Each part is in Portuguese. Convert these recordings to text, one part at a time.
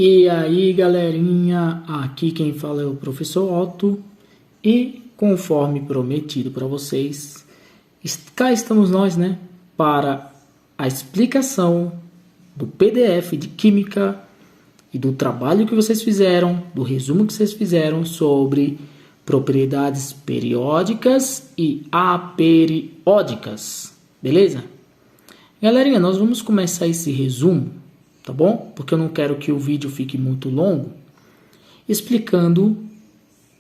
E aí, galerinha, aqui quem fala é o professor Otto e conforme prometido para vocês, cá estamos nós, para a explicação do PDF de Química e do trabalho que vocês fizeram, do resumo que vocês fizeram sobre propriedades periódicas e aperiódicas, beleza? Galerinha, nós vamos começar esse resumo, tá bom? Porque eu não quero que o vídeo fique muito longo, explicando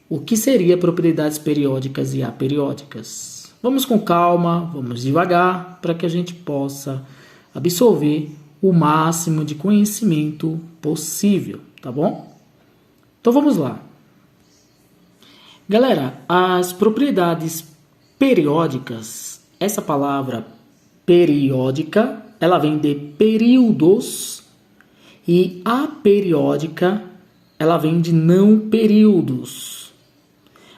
o que seria propriedades periódicas e aperiódicas. Vamos com calma, vamos devagar, para que a gente possa absorver o máximo de conhecimento possível, tá bom? Então vamos lá. Galera, as propriedades periódicas, essa palavra periódica, ela vem de períodos, e aperiódica, ela vem de não períodos.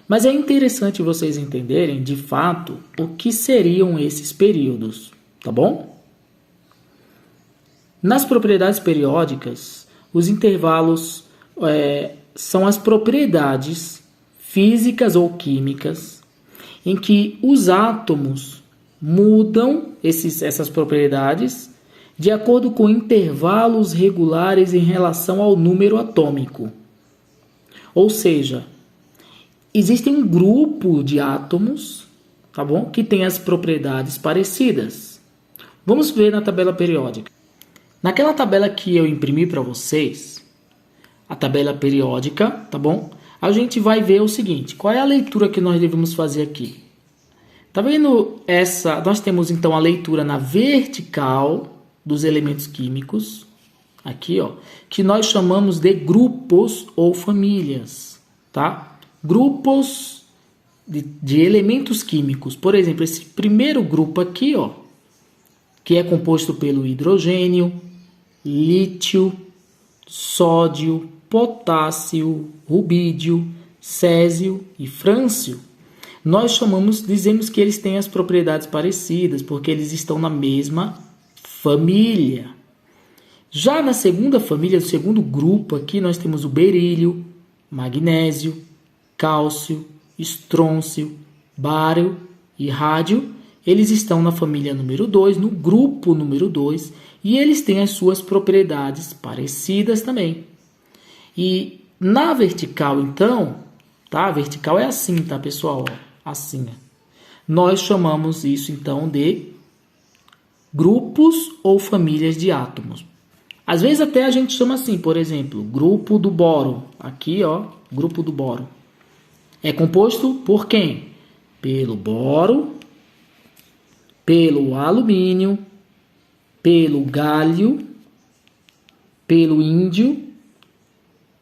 Mas é interessante vocês entenderem, de fato, o que seriam esses períodos, tá bom? Nas propriedades periódicas, os intervalos são as propriedades físicas ou químicas em que os átomos mudam essas propriedades de acordo com intervalos regulares em relação ao número atômico. Ou seja, existe um grupo de átomos, tá bom? Que tem as propriedades parecidas. Vamos ver na tabela periódica. Naquela tabela que eu imprimi para vocês, a tabela periódica, tá bom? A gente vai ver o seguinte, qual é a leitura que nós devemos fazer aqui? Tá vendo essa? Nós temos então a leitura na vertical dos elementos químicos, aqui, ó, que nós chamamos de grupos ou famílias, tá? Grupos de elementos químicos. Por exemplo, esse primeiro grupo aqui, ó, que é composto pelo hidrogênio, lítio, sódio, potássio, rubídio, césio e frâncio. Nós dizemos que eles têm as propriedades parecidas, porque eles estão na mesma família. Já na segunda família, no segundo grupo aqui, nós temos o berílio, magnésio, cálcio, estrôncio, bário e rádio. Eles estão na família número 2, no grupo número 2, e eles têm as suas propriedades parecidas também. E na vertical, então, tá? A vertical é assim, tá, pessoal? Assim. Nós chamamos isso, então, de grupos ou famílias de átomos. Às vezes até a gente chama assim, por exemplo, grupo do boro. Aqui, ó, grupo do boro. É composto por quem? Pelo boro, pelo alumínio, pelo galho, pelo índio,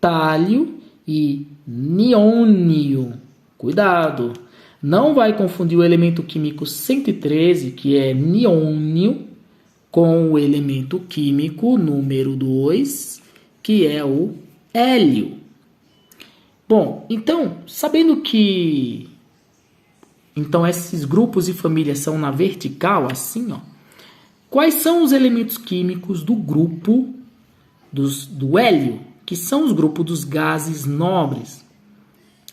tálio e niônio. Cuidado! Não vai confundir o elemento químico 113, que é niônio, com o elemento químico número 2, que é o hélio. Bom, então, sabendo que esses grupos e famílias são na vertical, assim, ó, quais são os elementos químicos do grupo do hélio, que são os grupos dos gases nobres?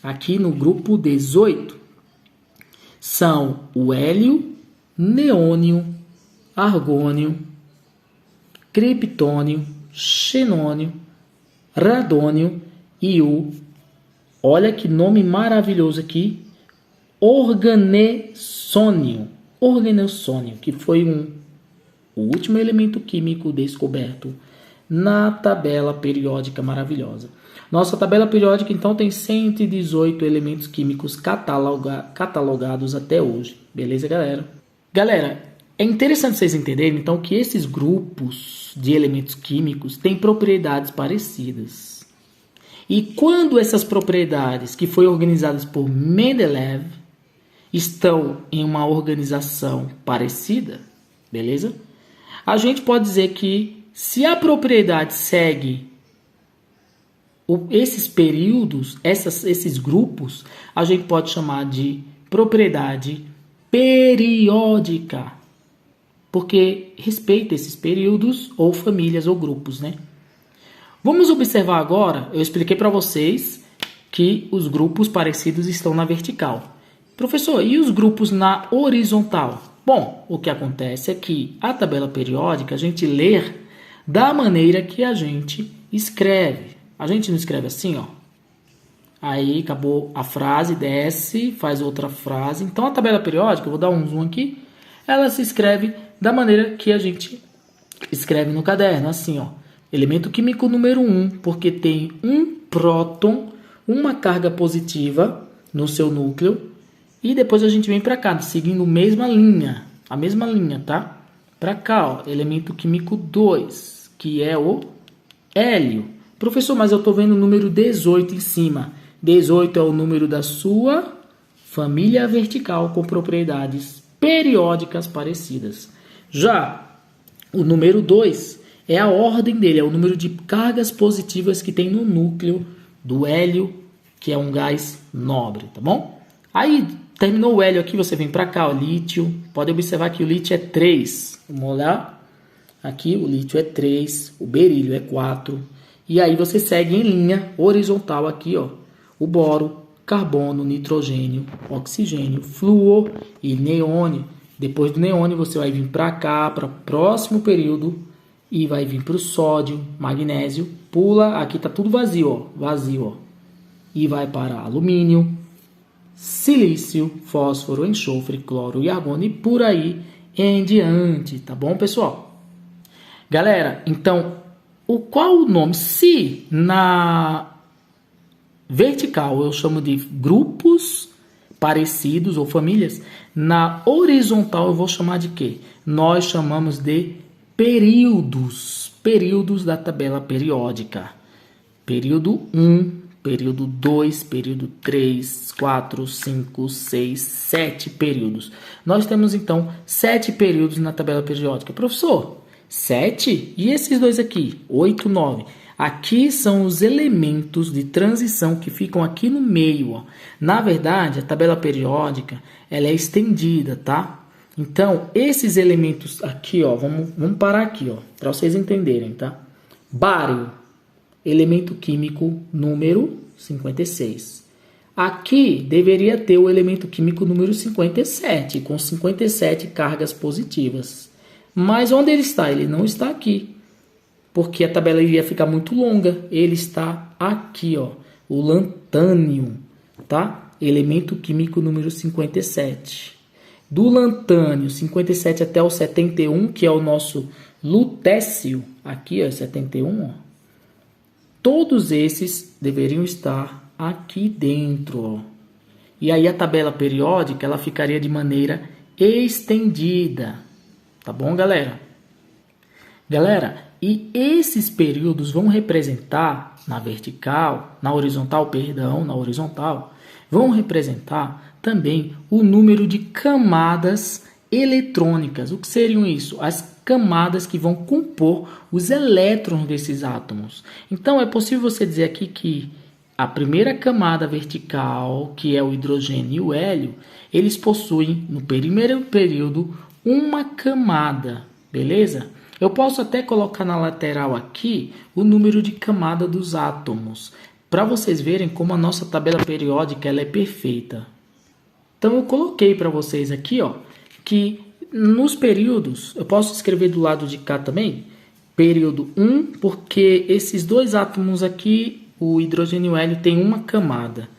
Aqui no grupo 18, são o hélio, neônio, argônio, criptônio, xenônio, radônio e olha que nome maravilhoso aqui, organessônio. Organessônio, que foi o último elemento químico descoberto na tabela periódica maravilhosa. Nossa tabela periódica, então, tem 118 elementos químicos catalogados até hoje. Beleza, galera? Galera, é interessante vocês entenderem, então, que esses grupos de elementos químicos têm propriedades parecidas. E quando essas propriedades, que foram organizadas por Mendeleev, estão em uma organização parecida, beleza? A gente pode dizer que se a propriedade segue esses períodos, esses grupos, a gente pode chamar de propriedade periódica, porque respeita esses períodos ou famílias ou grupos, né? Vamos observar agora, eu expliquei para vocês que os grupos parecidos estão na vertical. Professor, e os grupos na horizontal? Bom, o que acontece é que a tabela periódica a gente lê da maneira que a gente escreve. A gente não escreve assim, ó. Aí acabou a frase, desce, faz outra frase. Então a tabela periódica, eu vou dar um zoom aqui, ela se escreve da maneira que a gente escreve no caderno, assim, ó. Elemento químico número 1, porque tem um próton, uma carga positiva no seu núcleo, e depois a gente vem para cá, seguindo a mesma linha, tá? Para cá, ó, elemento químico 2, que é o hélio. Professor, mas eu estou vendo o número 18 em cima. 18 é o número da sua família vertical com propriedades periódicas parecidas. Já o número 2 é a ordem dele, é o número de cargas positivas que tem no núcleo do hélio, que é um gás nobre, tá bom? Aí, terminou o hélio aqui, você vem para cá, o lítio. Pode observar que o lítio é 3. Vamos olhar. Aqui o lítio é 3, o berílio é 4. E aí você segue em linha horizontal aqui, ó. O boro, carbono, nitrogênio, oxigênio, flúor e neônio. Depois do neônio você vai vir para cá, para o próximo período, e vai vir para o sódio, magnésio, pula, aqui tá tudo vazio, ó, e vai para alumínio, silício, fósforo, enxofre, cloro e argônio e por aí em diante, tá bom, pessoal? Galera, então, qual o nome? Se na vertical eu chamo de grupos parecidos ou famílias, na horizontal eu vou chamar de quê? Nós chamamos de períodos, períodos da tabela periódica. Período 1, período 2, período 3, 4, 5, 6, 7 períodos. Nós temos então 7 períodos na tabela periódica. Professor, 7? E esses dois aqui? 8, 9. Aqui são os elementos de transição que ficam aqui no meio, ó. Na verdade, a tabela periódica ela é estendida, tá? Então, esses elementos aqui, ó, vamos parar aqui, ó, para vocês entenderem, tá? Bário, elemento químico número 56. Aqui deveria ter o elemento químico número 57, com 57 cargas positivas. Mas onde ele está? Ele não está aqui, porque a tabela iria ficar muito longa. Ele está aqui, ó, o lantânio, tá? Elemento químico número 57. Do lantânio 57 até o 71, que é o nosso lutécio, aqui, ó, 71, ó. Todos esses deveriam estar aqui dentro, ó. E aí a tabela periódica ela ficaria de maneira estendida. Tá bom, galera? Galera, e esses períodos vão representar na vertical, na horizontal, vão representar também o número de camadas eletrônicas. O que seriam isso? As camadas que vão compor os elétrons desses átomos. Então, é possível você dizer aqui que a primeira camada vertical, que é o hidrogênio e o hélio, eles possuem, no primeiro período, uma camada, beleza? Eu posso até colocar na lateral aqui o número de camada dos átomos, para vocês verem como a nossa tabela periódica ela é perfeita. Então, eu coloquei para vocês aqui, ó, que nos períodos, eu posso escrever do lado de cá também, período 1, porque esses dois átomos aqui, o hidrogênio e o hélio, tem uma camada.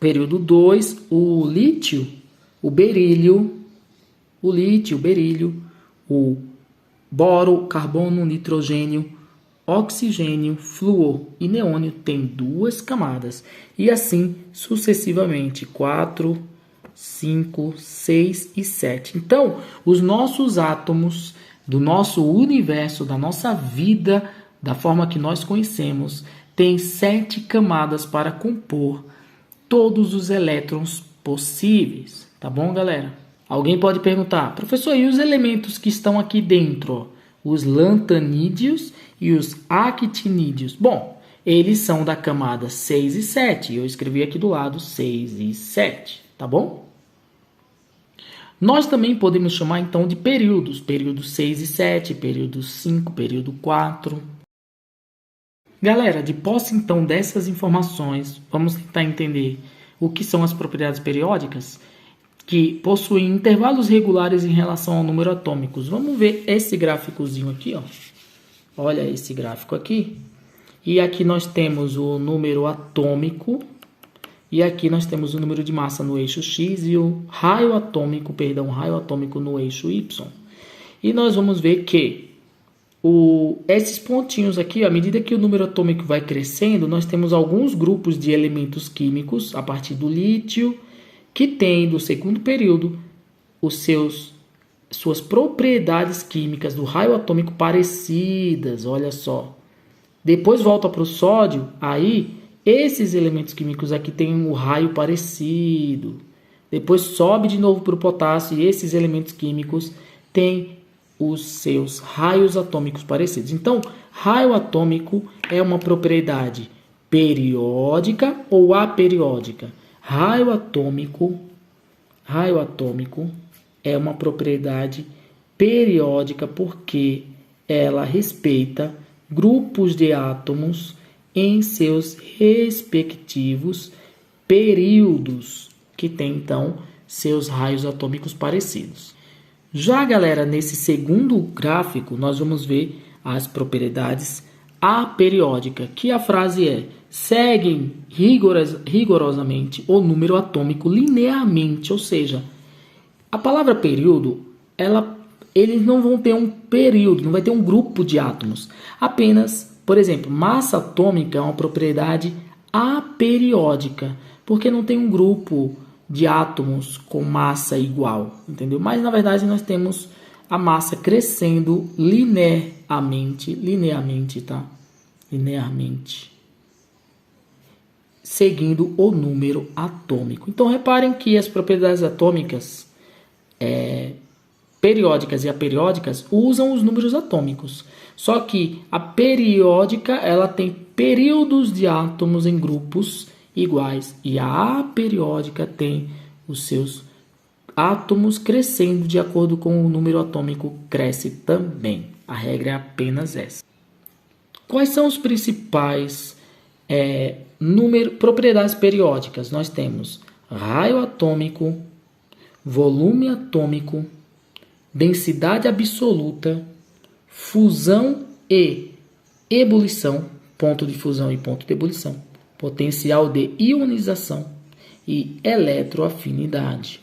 Período 2, o lítio, o berílio, o boro, carbono, nitrogênio, oxigênio, flúor e neônio tem duas camadas. E assim sucessivamente, 4, 5, 6 e 7. Então, os nossos átomos do nosso universo, da nossa vida, da forma que nós conhecemos, tem 7 camadas para compor todos os elétrons possíveis. Tá bom, galera? Alguém pode perguntar, professor, e os elementos que estão aqui dentro? Ó? Os lantanídeos e os actinídeos. Bom, eles são da camada 6 e 7. Eu escrevi aqui do lado 6 e 7, tá bom? Nós também podemos chamar então de períodos. Período 6 e 7, período 5, período 4. Galera, de posse então dessas informações, vamos tentar entender o que são as propriedades periódicas, que possuem intervalos regulares em relação ao número atômicos. Vamos ver esse gráficozinho aqui, ó. Olha esse gráfico aqui. E aqui nós temos o número atômico. E aqui nós temos o número de massa no eixo X e o raio atômico no eixo Y. E nós vamos ver que esses pontinhos aqui, à medida que o número atômico vai crescendo, nós temos alguns grupos de elementos químicos, a partir do lítio, que tem do segundo período suas propriedades químicas do raio atômico parecidas, olha só. Depois volta para o sódio, aí esses elementos químicos aqui têm o raio parecido. Depois sobe de novo para o potássio e esses elementos químicos têm os seus raios atômicos parecidos. Então, raio atômico é uma propriedade periódica ou aperiódica? Raio atômico é uma propriedade periódica porque ela respeita grupos de átomos em seus respectivos períodos, que tem então seus raios atômicos parecidos. Já, galera, nesse segundo gráfico, nós vamos ver as propriedades aperiódicas, que a frase é: seguem rigorosamente o número atômico linearmente, ou seja, a palavra período, eles não vão ter um período, não vai ter um grupo de átomos, apenas, por exemplo, massa atômica é uma propriedade aperiódica, porque não tem um grupo de átomos com massa igual, entendeu? Mas na verdade nós temos a massa crescendo linearmente, tá? Linearmente, seguindo o número atômico. Então reparem que as propriedades atômicas periódicas e aperiódicas usam os números atômicos. Só que a periódica ela tem períodos de átomos em grupos iguais e a aperiódica tem os seus átomos crescendo de acordo com o número atômico cresce também. A regra é apenas essa. Quais são os principais propriedades periódicas? Nós temos raio atômico, volume atômico, densidade absoluta, fusão e ebulição, ponto de fusão e ponto de ebulição, potencial de ionização e eletroafinidade.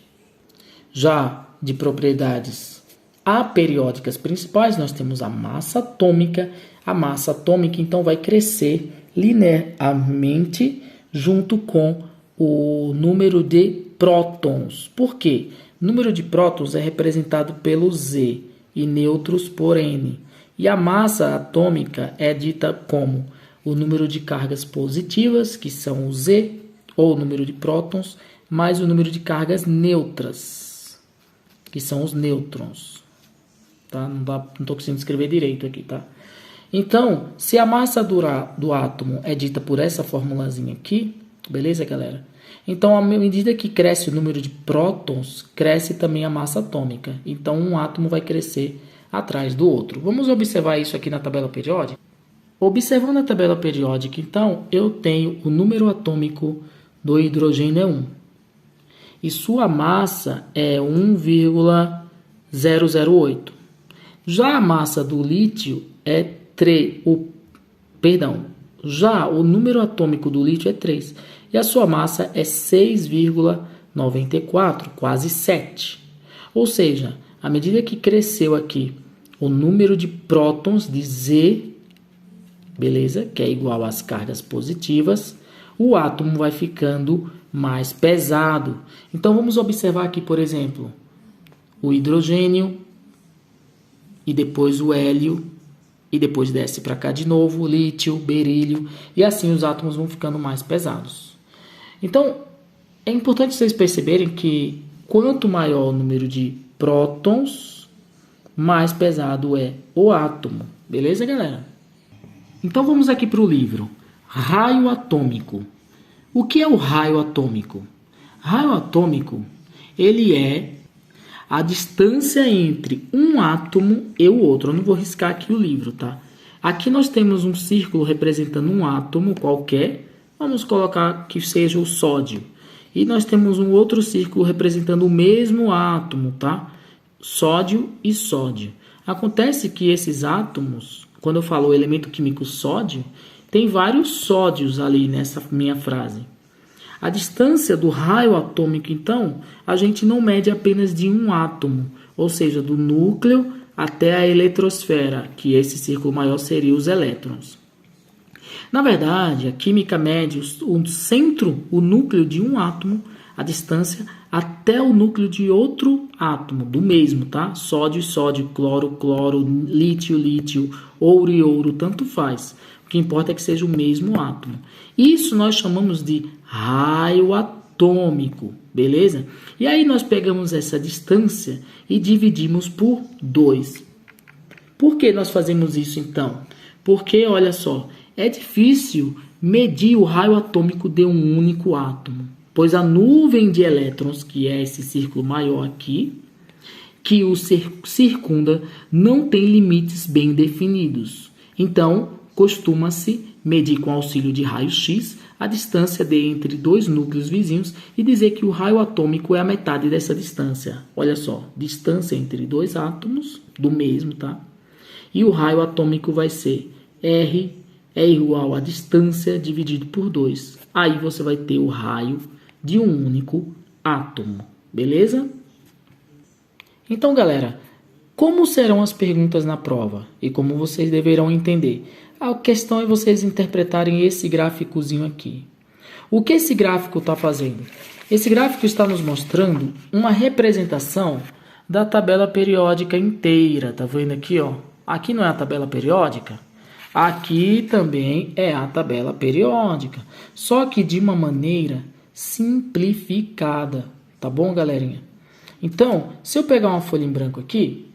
Já de propriedades aperiódicas principais, nós temos a massa atômica. A massa atômica, então, vai crescer linearmente junto com o número de prótons. Por quê? O número de prótons é representado pelo Z e nêutrons por N. E a massa atômica é dita como o número de cargas positivas, que são o Z, ou o número de prótons, mais o número de cargas neutras, que são os nêutrons. Tá? Não estou conseguindo escrever direito aqui, tá? Então, se a massa do átomo é dita por essa formulazinha aqui, beleza, galera? Então, à medida que cresce o número de prótons, cresce também a massa atômica. Então, um átomo vai crescer atrás do outro. Vamos observar isso aqui na tabela periódica? Observando a tabela periódica, então, eu tenho o número atômico do hidrogênio é 1. E sua massa é 1,008. Já a massa do lítio é 3. Já o número atômico do lítio é 3. E a sua massa é 6,94, quase 7. Ou seja, à medida que cresceu aqui o número de prótons de Z, beleza? Que é igual às cargas positivas, o átomo vai ficando mais pesado. Então vamos observar aqui, por exemplo, o hidrogênio e depois o hélio e depois desce para cá de novo, lítio, berílio, e assim os átomos vão ficando mais pesados. Então, é importante vocês perceberem que quanto maior o número de prótons, mais pesado é o átomo. Beleza, galera? Então, vamos aqui para o livro. Raio atômico. O que é o raio atômico? Raio atômico, ele é a distância entre um átomo e o outro. Eu não vou riscar aqui o livro, tá? Aqui nós temos um círculo representando um átomo qualquer. Vamos colocar que seja o sódio. E nós temos um outro círculo representando o mesmo átomo, tá? Sódio e sódio. Acontece que esses átomos, quando eu falo o elemento químico sódio, tem vários sódios ali nessa minha frase. A distância do raio atômico, então, a gente não mede apenas de um átomo, ou seja, do núcleo até a eletrosfera, que esse círculo maior seria os elétrons. Na verdade, a química mede o centro, o núcleo de um átomo, a distância até o núcleo de outro átomo, do mesmo, tá? Sódio, sódio, cloro, cloro, lítio, lítio, ouro e ouro, tanto faz. O que importa é que seja o mesmo átomo. Isso nós chamamos de raio atômico, beleza? E aí nós pegamos essa distância e dividimos por 2. Por que nós fazemos isso então? Porque, olha só, é difícil medir o raio atômico de um único átomo, pois a nuvem de elétrons, que é esse círculo maior aqui, que o circunda, não tem limites bem definidos. Então, costuma-se medir com auxílio de raio-x a distância entre dois núcleos vizinhos e dizer que o raio atômico é a metade dessa distância. Olha só, distância entre dois átomos do mesmo, tá? E o raio atômico vai ser R é igual a distância dividido por 2. Aí você vai ter o raio de um único átomo, beleza? Então, galera, como serão as perguntas na prova e como vocês deverão entender? A questão é vocês interpretarem esse gráficozinho aqui. O que esse gráfico está fazendo? Esse gráfico está nos mostrando uma representação da tabela periódica inteira. Tá vendo aqui, ó? Aqui não é a tabela periódica? Aqui também é a tabela periódica, só que de uma maneira simplificada, tá bom, galerinha? Então, se eu pegar uma folha em branco aqui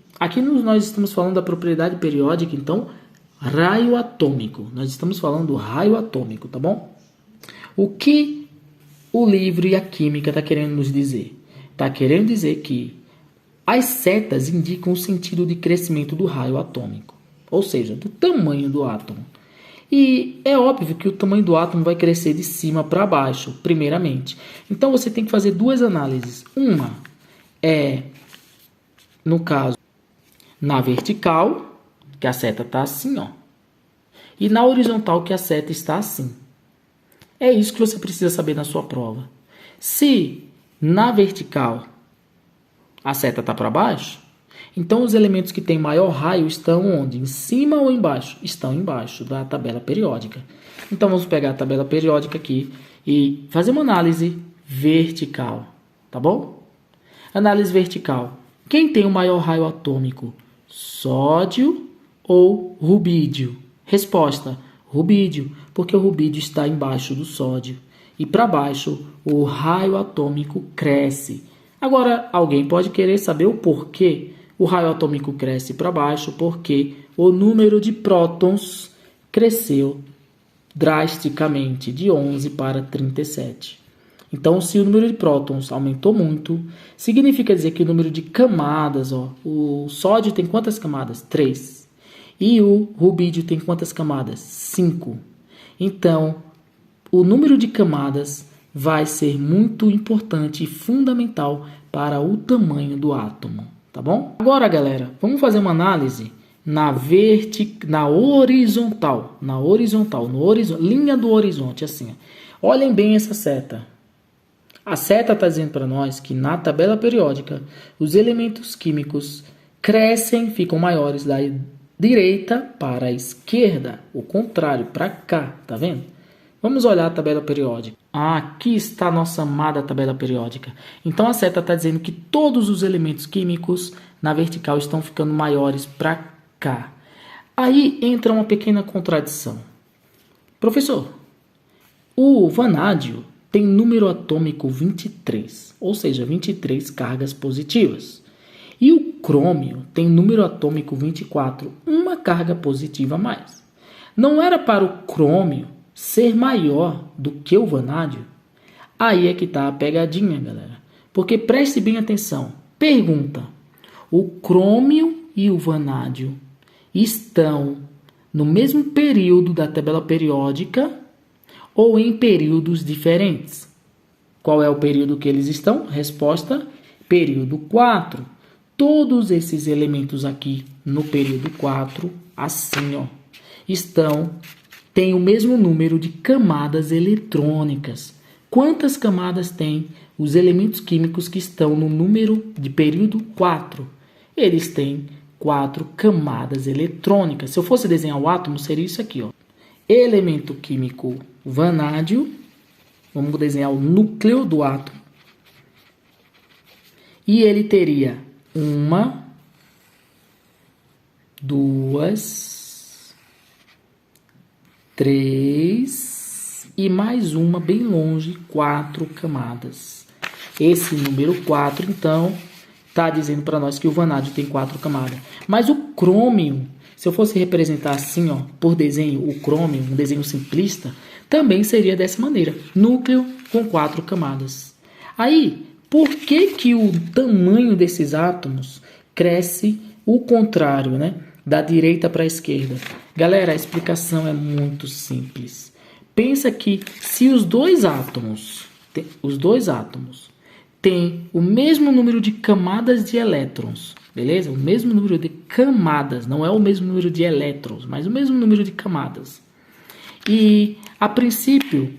nós estamos falando da propriedade periódica, então, raio atômico. Nós estamos falando do raio atômico, tá bom? O que o livro e a química está querendo nos dizer? Está querendo dizer que as setas indicam o sentido de crescimento do raio atômico, ou seja, do tamanho do átomo. E é óbvio que o tamanho do átomo vai crescer de cima para baixo, primeiramente. Então você tem que fazer duas análises. Uma é, no caso, na vertical, que a seta está assim, ó, e na horizontal, que a seta está assim. É isso que você precisa saber na sua prova. Se na vertical a seta está para baixo, então os elementos que têm maior raio estão onde? Em cima ou embaixo? Estão embaixo da tabela periódica. Então vamos pegar a tabela periódica aqui e fazer uma análise vertical, tá bom? Análise vertical. Quem tem o maior raio atômico? Sódio ou rubídio? Resposta: rubídio, porque o rubídio está embaixo do sódio. E para baixo, o raio atômico cresce. Agora, alguém pode querer saber o porquê o raio atômico cresce para baixo, porque o número de prótons cresceu drasticamente, de 11 para 37. Então, se o número de prótons aumentou muito, significa dizer que o número de camadas, ó, o sódio tem quantas camadas? 3. E o rubídio tem quantas camadas? 5. Então, o número de camadas vai ser muito importante e fundamental para o tamanho do átomo, tá bom? Agora, galera, vamos fazer uma análise na horizontal, linha do horizonte, assim. Ó. Olhem bem essa seta. A seta está dizendo para nós que na tabela periódica os elementos químicos crescem, ficam maiores da direita para a esquerda, o contrário, para cá, tá vendo? Vamos olhar a tabela periódica. Aqui está a nossa amada tabela periódica. Então a seta está dizendo que todos os elementos químicos na vertical estão ficando maiores para cá. Aí entra uma pequena contradição. Professor, o vanádio tem número atômico 23, ou seja, 23 cargas positivas. E o crômio tem número atômico 24, uma carga positiva a mais. Não era para o crômio ser maior do que o vanádio? Aí é que está a pegadinha, galera. Porque preste bem atenção. Pergunta: o crômio e o vanádio estão no mesmo período da tabela periódica ou em períodos diferentes? Qual é o período que eles estão? Resposta: período 4. Todos esses elementos aqui no período 4, assim, ó, têm o mesmo número de camadas eletrônicas. Quantas camadas tem os elementos químicos que estão no número de período 4? Eles têm 4 camadas eletrônicas. Se eu fosse desenhar o átomo, seria isso aqui, ó. Elemento químico vanádio. Vamos desenhar o núcleo do átomo. E ele teria 1, 2, 3 e mais uma bem longe, 4 camadas. Esse número 4, então, está dizendo para nós que o vanádio tem 4 camadas. Mas o crômio, se eu fosse representar assim, ó, por desenho, o crômio, um desenho simplista, também seria dessa maneira. Núcleo com 4 camadas. Aí, por que o tamanho desses átomos cresce o contrário, né? Da direita para a esquerda? Galera, a explicação é muito simples. Pensa que se os dois átomos têm o mesmo número de camadas de elétrons, beleza? O mesmo número de camadas, não é o mesmo número de elétrons, mas o mesmo número de camadas. E, a princípio,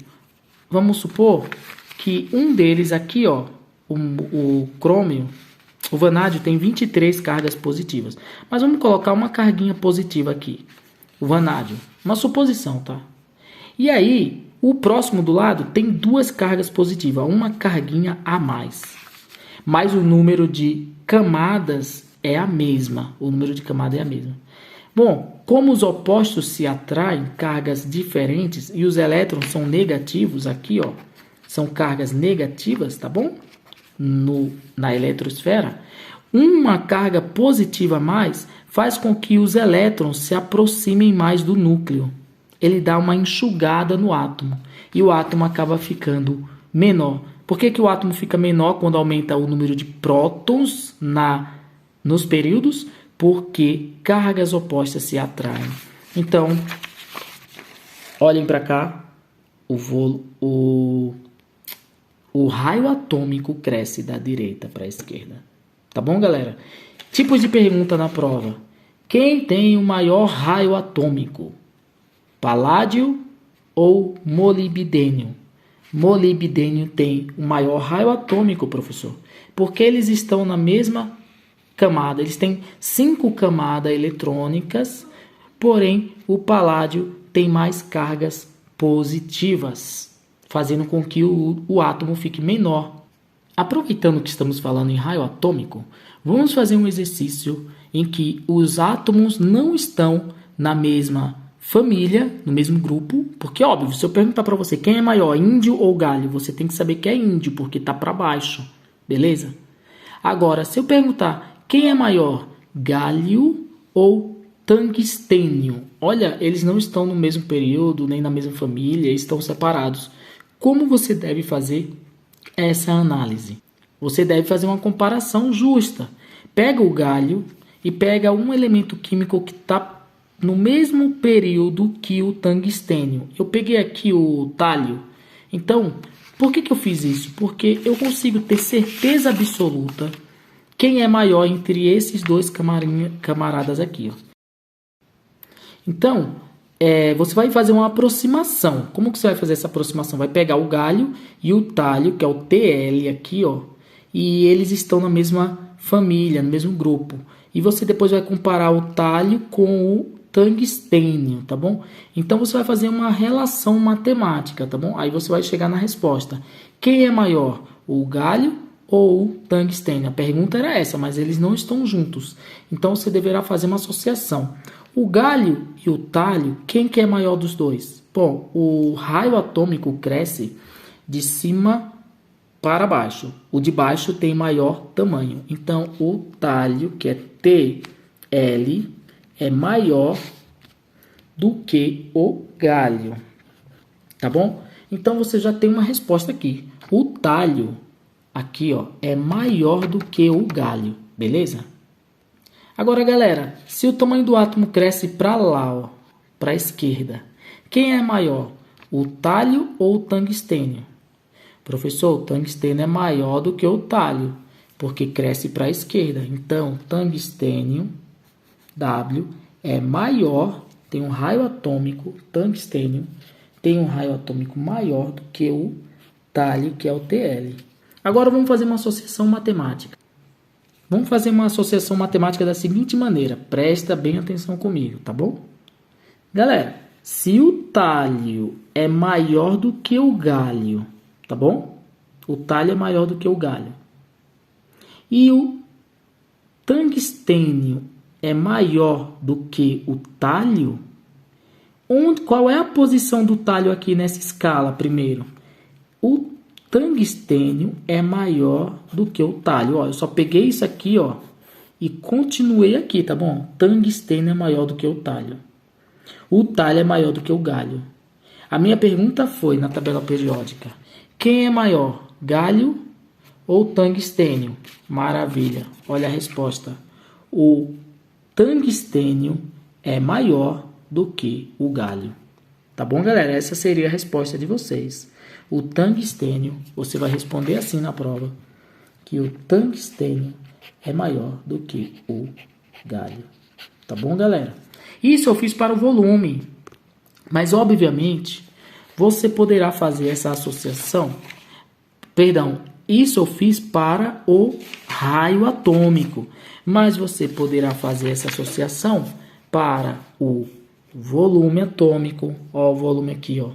vamos supor que um deles aqui, ó, o crômio, o vanádio tem 23 cargas positivas. Mas vamos colocar uma carguinha positiva aqui. O vanádio. Uma suposição, tá? E aí, o próximo do lado tem 2 cargas positivas. Uma carguinha a mais. Mas o número de camadas é a mesma. O número de camadas é a mesma. Bom, como os opostos se atraem, cargas diferentes, e os elétrons são negativos aqui, ó. São cargas negativas, tá bom? Na eletrosfera, uma carga positiva a mais faz com que os elétrons se aproximem mais do núcleo. Ele dá uma enxugada no átomo e o átomo acaba ficando menor. Por que o átomo fica menor quando aumenta o número de prótons nos períodos? Porque cargas opostas se atraem. Então, olhem para cá, o raio atômico cresce da direita para a esquerda. Tá bom, galera? Tipos de pergunta na prova. Quem tem o maior raio atômico? Paládio ou molibdênio? Molibdênio tem o maior raio atômico, professor, porque eles estão na mesma camada. Eles têm 5 camadas eletrônicas, porém o paládio tem mais cargas positivas, fazendo com que o átomo fique menor. Aproveitando que estamos falando em raio atômico, vamos fazer um exercício em que os átomos não estão na mesma família, no mesmo grupo, porque, óbvio, se eu perguntar para você quem é maior, índio ou galho, você tem que saber que é índio, porque está para baixo, beleza? Agora, se eu perguntar quem é maior, galho ou tungstênio, olha, eles não estão no mesmo período, nem na mesma família, estão separados. Como você deve fazer essa análise? Você deve fazer uma comparação justa. Pega o galho e pega um elemento químico que está no mesmo período que o tungstênio. Eu peguei aqui o talho. Então, por que eu fiz isso? Porque eu consigo ter certeza absoluta quem é maior entre esses dois camaradas aqui. Ó. Então, você vai fazer uma aproximação. Como que você vai fazer essa aproximação? Vai pegar o galho e o talho, que é o TL aqui, ó, e eles estão na mesma família, no mesmo grupo. E você depois vai comparar o talho com o tungstênio, tá bom? Então você vai fazer uma relação matemática, tá bom? Aí você vai chegar na resposta. Quem é maior, o galho ou o tungstênio? A pergunta era essa, mas eles não estão juntos. Então você deverá fazer uma associação. O galho e o talho, quem que é maior dos dois? Bom, o raio atômico cresce de cima para baixo. O de baixo tem maior tamanho. Então, o talho, que é TL, é maior do que o galho. Tá bom? Então, você já tem uma resposta aqui. O talho, aqui, ó, é maior do que o galho. Beleza? Agora, galera, se o tamanho do átomo cresce para lá, ó, para a esquerda. Quem é maior, o talho ou o tungstênio? Professor, o tungstênio é maior do que o talho, porque cresce para a esquerda. Então, tungstênio, W, é maior, tem um raio atômico, tungstênio, tem um raio atômico maior do que o talho, que é o TL. Agora vamos fazer uma associação matemática. Vamos fazer uma associação matemática da seguinte maneira. Presta bem atenção comigo, tá bom? Galera, se o talho é maior do que o galho, tá bom? O talho é maior do que o galho. E o tungstênio é maior do que o talho, qual é a posição do talho aqui nessa escala primeiro? O tungstênio é maior do que o talho. Ó, eu só peguei isso aqui, ó, e continuei aqui, tá bom? Tungstênio é maior do que o talho. O talho é maior do que o galho. A minha pergunta foi na tabela periódica: quem é maior, galho ou tungstênio? Maravilha. Olha a resposta. O tungstênio é maior do que o galho. Tá bom, galera? Essa seria a resposta de vocês. O tungstênio, você vai responder assim na prova, que o tungstênio é maior do que o galho. Tá bom, galera? Isso eu fiz para o volume, mas obviamente você poderá fazer essa associação. Perdão, isso eu fiz para o raio atômico, mas você poderá fazer essa associação para o volume atômico. Ó, o volume aqui, ó.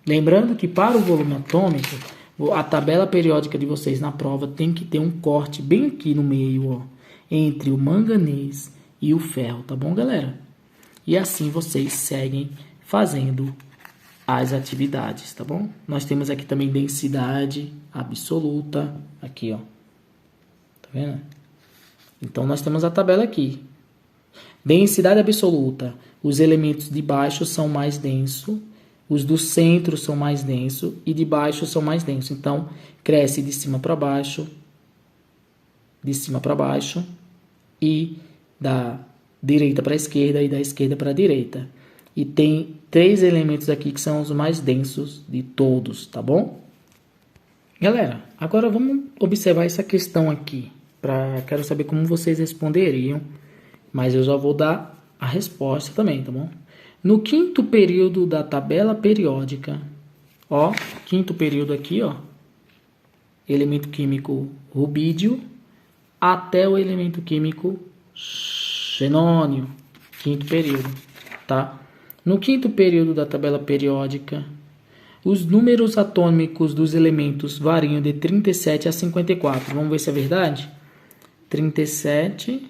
Lembrando que para o volume atômico, a tabela periódica de vocês na prova tem que ter um corte bem aqui no meio, ó, entre o manganês e o ferro, tá bom, galera? E assim vocês seguem fazendo as atividades, tá bom? Nós temos aqui também densidade absoluta, aqui, ó. Tá vendo? Então, nós temos a tabela aqui. Densidade absoluta. Os elementos de baixo são mais densos, os do centro são mais densos e de baixo são mais densos. Então, cresce de cima para baixo e da direita para a esquerda e da esquerda para a direita. E tem 3 elementos aqui que são os mais densos de todos, tá bom? Galera, agora vamos observar essa questão aqui. Quero saber como vocês responderiam, mas eu já vou dar a resposta também, tá bom? No 5º período da tabela periódica, ó, 5º período aqui, ó, elemento químico rubídio até o elemento químico xenônio, 5º período, tá? No 5º período da tabela periódica, os números atômicos dos elementos variam de 37 a 54. Vamos ver se é verdade? 37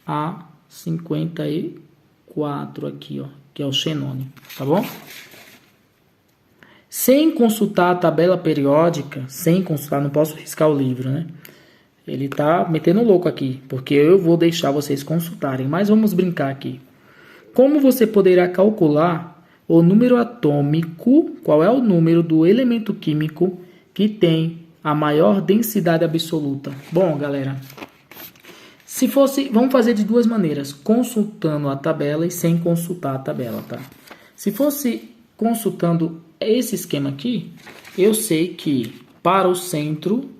a 54 aqui, ó, que é o xenônio, tá bom? Sem consultar a tabela periódica, não posso riscar o livro, né? Ele tá metendo louco aqui, porque eu vou deixar vocês consultarem, mas vamos brincar aqui. Como você poderá calcular o número atômico, qual é o número do elemento químico que tem a maior densidade absoluta? Bom, galera, vamos fazer de duas maneiras, consultando a tabela e sem consultar a tabela, tá? Se fosse consultando esse esquema aqui, eu sei que para o centro,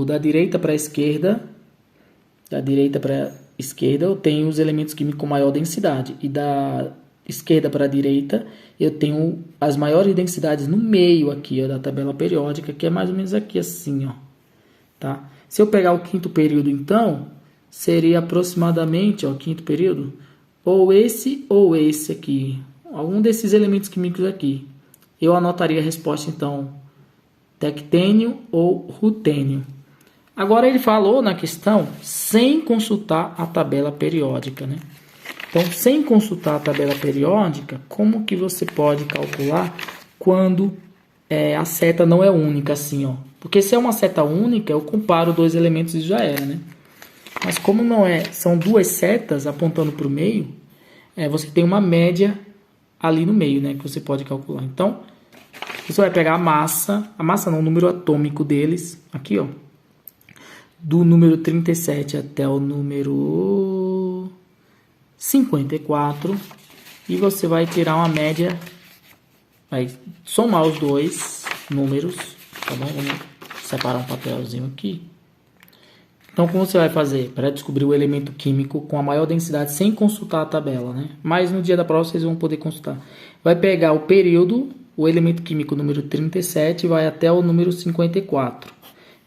da direita para a esquerda, eu tenho os elementos químicos com maior densidade. E da esquerda para a direita, eu tenho as maiores densidades no meio aqui, ó, da tabela periódica, que é mais ou menos aqui assim, ó, tá? Se eu pegar o 5º período, então, seria aproximadamente, ó, 5º período, ou esse aqui, algum desses elementos químicos aqui. Eu anotaria a resposta, então, tectênio ou rutênio. Agora ele falou na questão sem consultar a tabela periódica, né? Então, sem consultar a tabela periódica, como que você pode calcular quando a seta não é única, assim, ó? Porque se é uma seta única, eu comparo 2 elementos e já era, né? Mas como não é, são 2 setas apontando para o meio, você tem uma média ali no meio, né? Que você pode calcular. Então, você vai pegar a massa não, o número atômico deles, aqui, ó. Do número 37 até o número 54, e você vai tirar uma média, vai somar os dois números, tá bom? Vamos separar um papelzinho aqui. Então, como você vai fazer para descobrir o elemento químico com a maior densidade sem consultar a tabela, né? Mas no dia da prova vocês vão poder consultar. Vai pegar o período, o elemento químico número 37 vai até o número 54.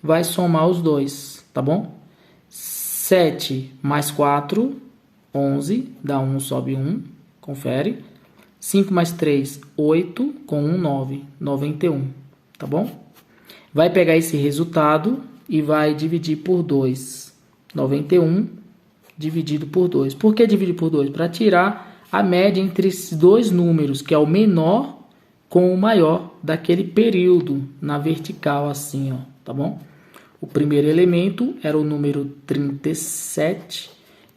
Vai somar os dois, tá bom? 7 mais 4, 11, dá 1, sobe 1, confere. 5 mais 3, 8, com 1, 9, 91, tá bom? Vai pegar esse resultado e vai dividir por 2. 91 dividido por 2. Por que dividir por 2? Para tirar a média entre esses dois números, que é o menor com o maior daquele período, na vertical assim, ó, tá bom? O primeiro elemento era o número 37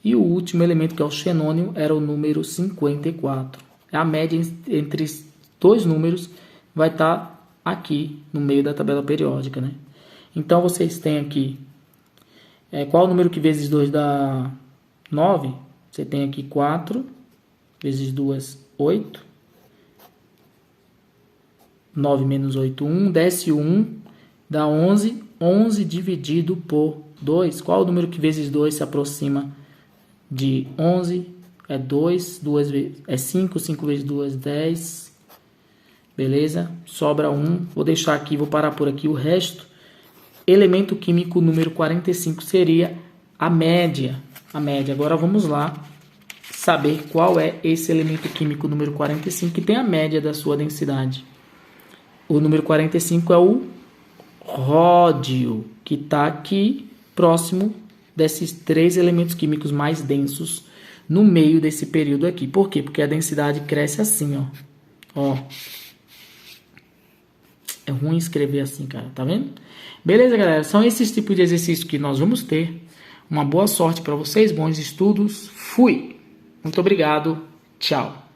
e o último elemento, que é o xenônio, era o número 54. A média entre os dois números vai estar aqui no meio da tabela periódica, né? Então, vocês têm aqui, qual o número que vezes 2 dá 9? Você tem aqui 4, vezes 2, 8. 9 menos 8, 1. Desce 1, dá 11. 11 dividido por 2. Qual o número que vezes 2 se aproxima de 11? É 2, 2 vezes, é 5, 5 vezes 2, 10. Beleza? Sobra 1. Vou deixar aqui, vou parar por aqui. O resto, elemento químico número 45 seria a média. A média. Agora vamos lá saber qual é esse elemento químico número 45 que tem a média da sua densidade. O número 45 é o ródio, que está aqui próximo desses três elementos químicos mais densos no meio desse período aqui. Por quê? Porque a densidade cresce assim, ó. Ó. É ruim escrever assim, cara, tá vendo? Beleza, galera? São esses tipos de exercícios que nós vamos ter. Uma boa sorte para vocês, bons estudos. Fui! Muito obrigado. Tchau.